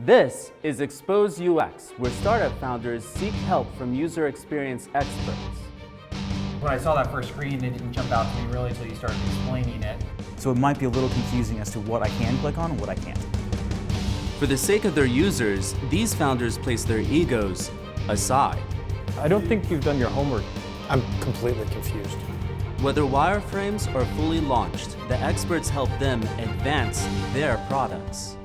This is Expose UX, where startup founders seek help from user experience experts. When I saw that first screen, it didn't jump out to me really until you started explaining it. So it might be a little confusing as to what I can click on and what I can't. For the sake of their users, these founders place their egos aside. I don't think you've done your homework. I'm completely confused. Whether wireframes are fully launched, the experts help them advance their products.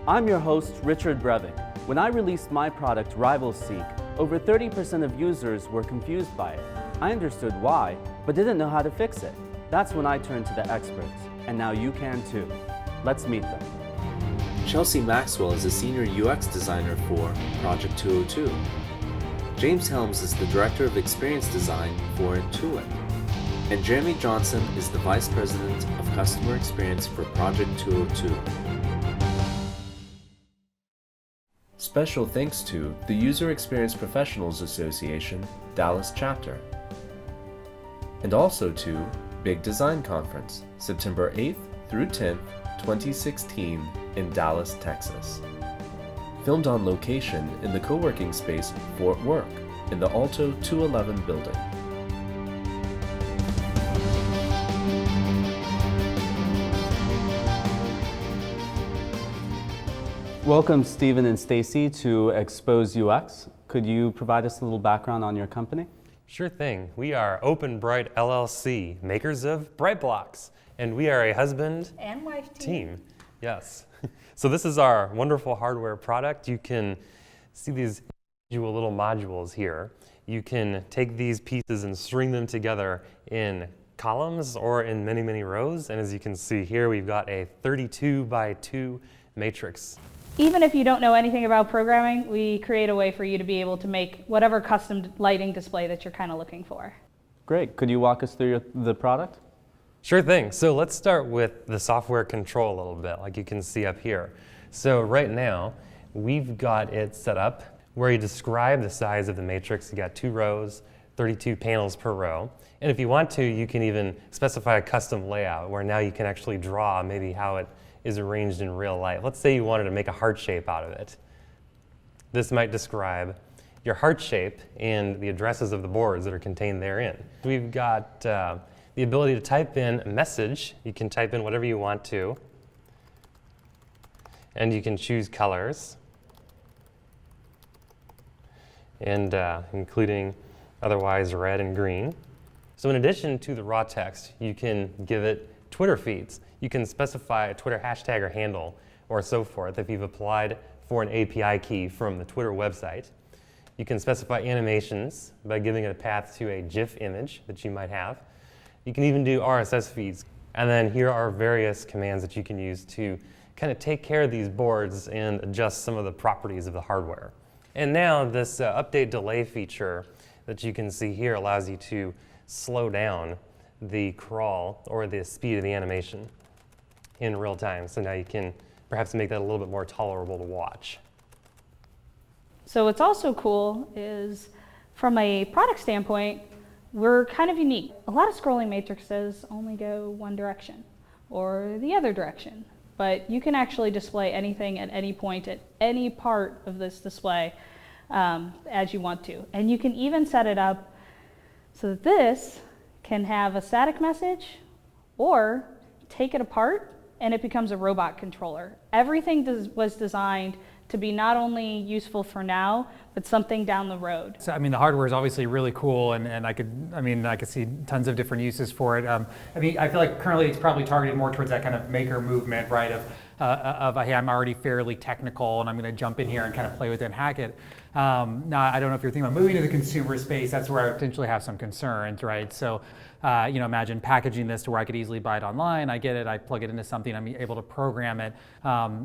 I'm your host, Richard Breving. When I released my product, RivalSeek, over 30% of users were confused by it. I understood why, but didn't know how to fix it. That's when I turned to the experts, and now you can too. Let's meet them. Chelsea Maxwell is a senior UX designer for Project 202. James Helms is the director of experience design for Intuit. And Jeremy Johnson is the vice president of customer experience for Project 202. Special thanks to the User Experience Professionals Association, Dallas chapter. And also to Big Design Conference, September 8th through 10th, 2016 in Dallas, Texas. Filmed on location in the co-working space Fort Work in the Alto 211 building. Welcome, Stephen and Stacy, to Expose UX. Could you provide us a little background on your company? Sure thing. We are Openbrite LLC, makers of Bright Blocks, and we are a husband and wife team. Yes. So this is our wonderful hardware product. You can see these individual little modules here. You can take these pieces and string them together in columns or in many, many rows. And as you can see here, we've got a 32 by 2 matrix. Even if you don't know anything about programming, we create a way for you to be able to make whatever custom lighting display that you're kind of looking for. Great. Could you walk us through the product? Sure thing. So let's start with the software control a little bit, like you can see up here. So right now, we've got it set up where you describe the size of the matrix. You got 2 rows, 32 panels per row. And if you want to, you can even specify a custom layout where now you can actually draw maybe how it is arranged in real life. Let's say you wanted to make a heart shape out of it. This might describe your heart shape and the addresses of the boards that are contained therein. We've got the ability to type in a message. You can type in whatever you want to, and you can choose colors, and including otherwise red and green. So in addition to the raw text, you can give it Twitter feeds. You can specify a Twitter hashtag or handle or so forth if you've applied for an API key from the Twitter website. You can specify animations by giving it a path to a GIF image that you might have. You can even do RSS feeds. And then here are various commands that you can use to kind of take care of these boards and adjust some of the properties of the hardware. And now this update delay feature that you can see here allows you to slow down the crawl or the speed of the animation in real time. So now you can perhaps make that a little bit more tolerable to watch. So what's also cool is from a product standpoint, we're kind of unique. A lot of scrolling matrices only go one direction or the other direction, but you can actually display anything at any point at any part of this display as you want to. And you can even set it up so that this can have a static message or take it apart and it becomes a robot controller. Everything was designed to be not only useful for now, but something down the road. So, I mean, the hardware is obviously really cool, and I could see tons of different uses for it. I feel like currently it's probably targeted more towards that kind of maker movement, right? Of hey, I'm already fairly technical, and I'm going to jump in here and kind of play with it and hack it. Now, I don't know if you're thinking about moving to the consumer space. That's where I potentially have some concerns, right? So, imagine packaging this to where I could easily buy it online. I get it. I plug it into something. I'm able to program it.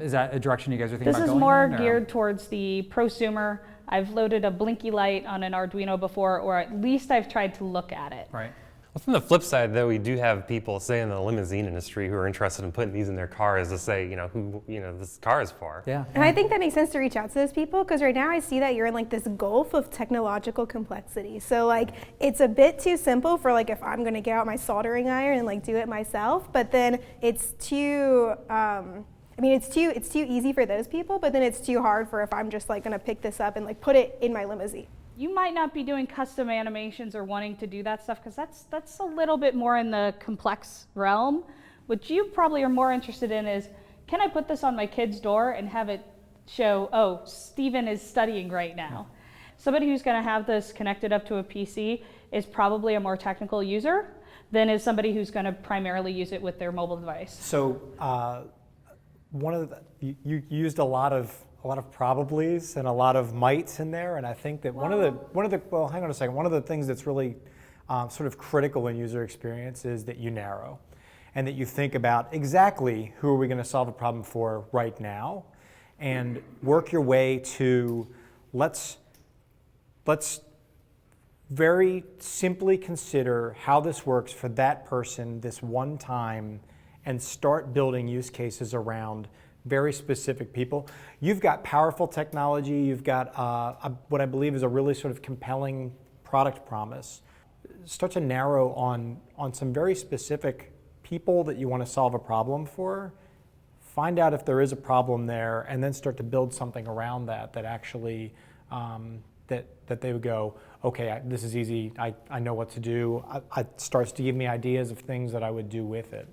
Is that a direction you guys are thinking about going in? This is more geared towards the prosumer. I've loaded a blinky light on an Arduino before, or at least I've tried to look at it. Right. Well, from the flip side, though, we do have people, say, in the limousine industry who are interested in putting these in their cars to say, who, this car is for. Yeah. And I think that makes sense to reach out to those people, because right now I see that you're in like this gulf of technological complexity. So like, it's a bit too simple for like if I'm gonna get out my soldering iron and like do it myself, but then it's too I mean, it's too easy for those people, but then it's too hard for if I'm just like gonna pick this up and like put it in my limousine. You might not be doing custom animations or wanting to do that stuff because that's a little bit more in the complex realm. What you probably are more interested in is, can I put this on my kid's door and have it show, oh, Stephen is studying right now. Somebody who's going to have this connected up to a PC is probably a more technical user than is somebody who's going to primarily use it with their mobile device. So you used a lot of probablys and a lot of mights in there, and I think that one of the well, hang on a second. One of the things that's really sort of critical in user experience is that you narrow, and that you think about exactly who are we going to solve a problem for right now, and work your way to let's very simply consider how this works for that person this one time, and start building use cases around very specific people. You've got powerful technology, you've got what I believe is a really sort of compelling product promise. Start to narrow on some very specific people that you want to solve a problem for, find out if there is a problem there, and then start to build something around that actually that they would go, okay, this is easy, I know what to do. It starts to give me ideas of things that I would do with it.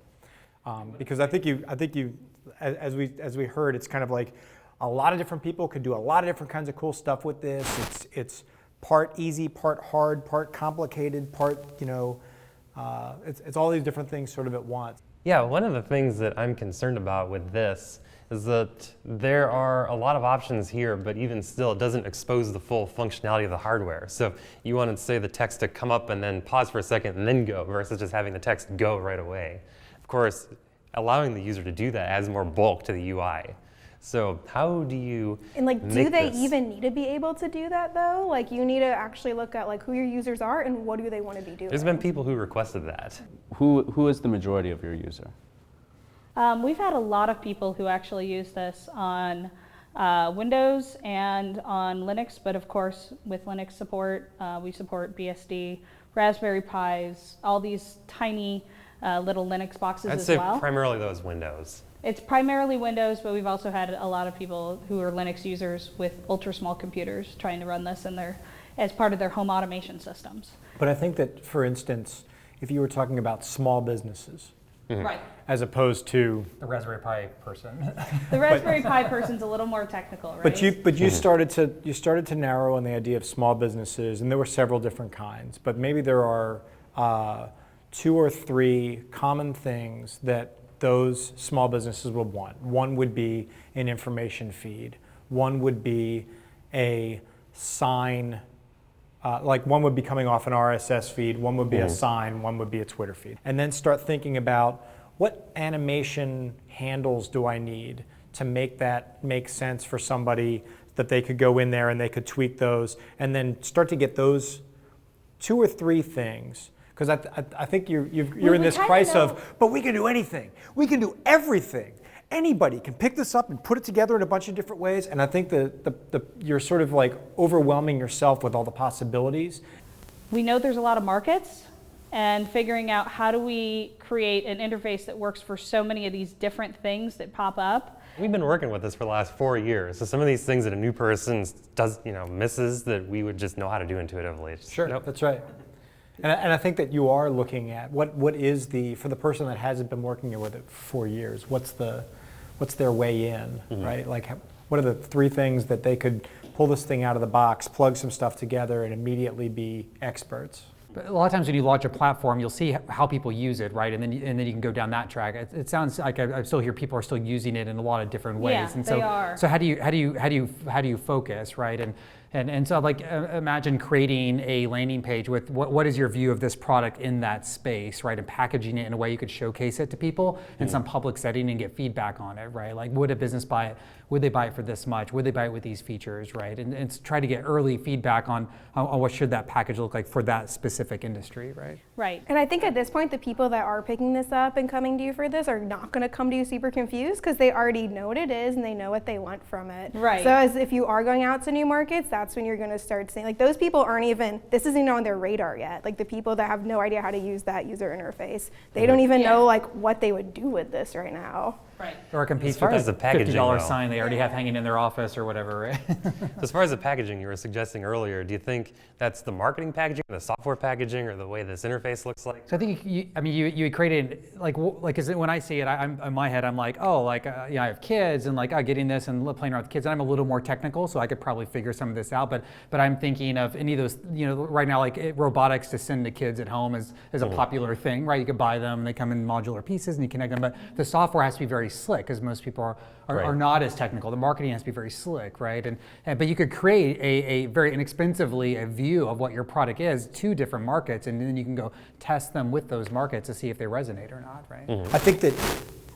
Because I think you, as we heard, it's kind of like a lot of different people could do a lot of different kinds of cool stuff with this. It's part easy, part hard, part complicated, part, it's all these different things sort of at once. Yeah, one of the things that I'm concerned about with this is that there are a lot of options here, but even still, it doesn't expose the full functionality of the hardware. So you wanted, say, the text to come up and then pause for a second and then go, versus just having the text go right away. Of course, allowing the user to do that adds more bulk to the UI. So how do you And like, do they this? even need to be able to do that though? Like, you need to actually look at like who your users are and what do they want to be doing. There's been people who requested that. Who is the majority of your user? We've had a lot of people who actually use this on Windows and on Linux, but of course with Linux support, we support BSD, Raspberry Pis, all these tiny little Linux boxes I'd as say well. primarily those Windows. It's primarily Windows, but we've also had a lot of people who are Linux users with ultra small computers trying to run this in as part of their home automation systems. But I think that, for instance, if you were talking about small businesses, Right. as opposed to, The Raspberry Pi person. The Raspberry Pi person's a little more technical, right? but you started to narrow on the idea of small businesses, and there were several different kinds. But maybe there are 2 or 3 common things that those small businesses would want. One would be an information feed. One would be a sign, like one would be coming off an RSS feed, one would be a sign, one would be a Twitter feed. And then start thinking about what animation handles do I need to make that make sense for somebody, that they could go in there and they could tweak those, and then start to get those 2 or 3 things. Because I think you're in this crisis of, but we can do anything. We can do everything. Anybody can pick this up and put it together in a bunch of different ways. And I think you're sort of like overwhelming yourself with all the possibilities. We know there's a lot of markets, and figuring out how do we create an interface that works for so many of these different things that pop up. We've been working with this for the last 4 years. So some of these things that a new person misses that we would just know how to do intuitively. Sure, that's right. And I think that you are looking at what is for the person that hasn't been working with it for 4 years, what's their way in, right? Like, what are the 3 things that they could pull this thing out of the box, plug some stuff together, and immediately be experts? But a lot of times when you launch a platform, you'll see how people use it, right? And then you can go down that track. It sounds like I still hear people are still using it in a lot of different ways. Yeah, and so, they are. So how do you focus, right? And so like imagine creating a landing page with what is your view of this product in that space, right? And packaging it in a way you could showcase it to people in some public setting and get feedback on it, right? Like, would a business buy it? Would they buy it for this much? Would they buy it with these features, right? And try to get early feedback on what should that package look like for that specific industry, right? Right. And I think at this point, the people that are picking this up and coming to you for this are not going to come to you super confused because they already know what it is and they know what they want from it. Right. So as if you are going out to new markets, that's when you're going to start seeing, like, those people this isn't even on their radar yet. Like, the people that have no idea how to use that user interface, they don't even know like what they would do with this right now. Right. Or it competes As far with as the that packaging, $50 though. sign they already have hanging in their office or whatever, right? As far as the packaging you were suggesting earlier, do you think that's the marketing packaging, the software packaging, or the way this interface looks like? So I think you created like is it, when I see it, I'm in my head I'm like, oh, like I have kids and like getting this and playing around with kids, and I'm a little more technical, so I could probably figure some of this out. But I'm thinking of any of those, right now, like robotics to send to kids at home is a popular thing, right? You could buy them, they come in modular pieces, and you connect them. But the software has to be very slick, because most people are not as technical. The marketing has to be very slick, right? But you could create a very inexpensively a view of what your product is to different markets, and then you can go test them with those markets to see if they resonate or not, right? I think that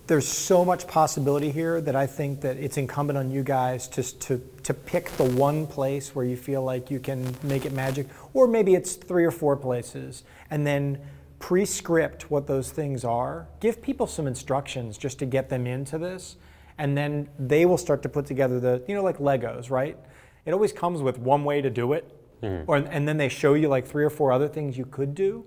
there's so much possibility here that I think that it's incumbent on you guys to pick the one place where you feel like you can make it magic, or maybe it's 3 or 4 places, and then pre-script what those things are. Give people some instructions just to get them into this, and then they will start to put together the, like Legos, right? It always comes with one way to do it, and then they show you like 3 or 4 other things you could do,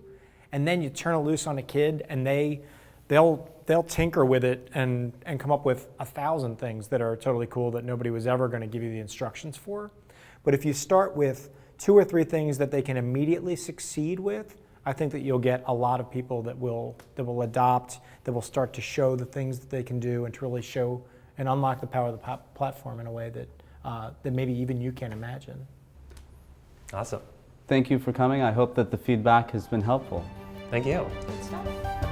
and then you turn it loose on a kid, and they'll tinker with it and come up with 1,000 things that are totally cool that nobody was ever going to give you the instructions for. But if you start with 2 or 3 things that they can immediately succeed with, I think that you'll get a lot of people that will adopt, that will start to show the things that they can do and to really show and unlock the power of the platform in a way that maybe even you can't imagine. Awesome. Thank you for coming. I hope that the feedback has been helpful. Thank you. Good stuff.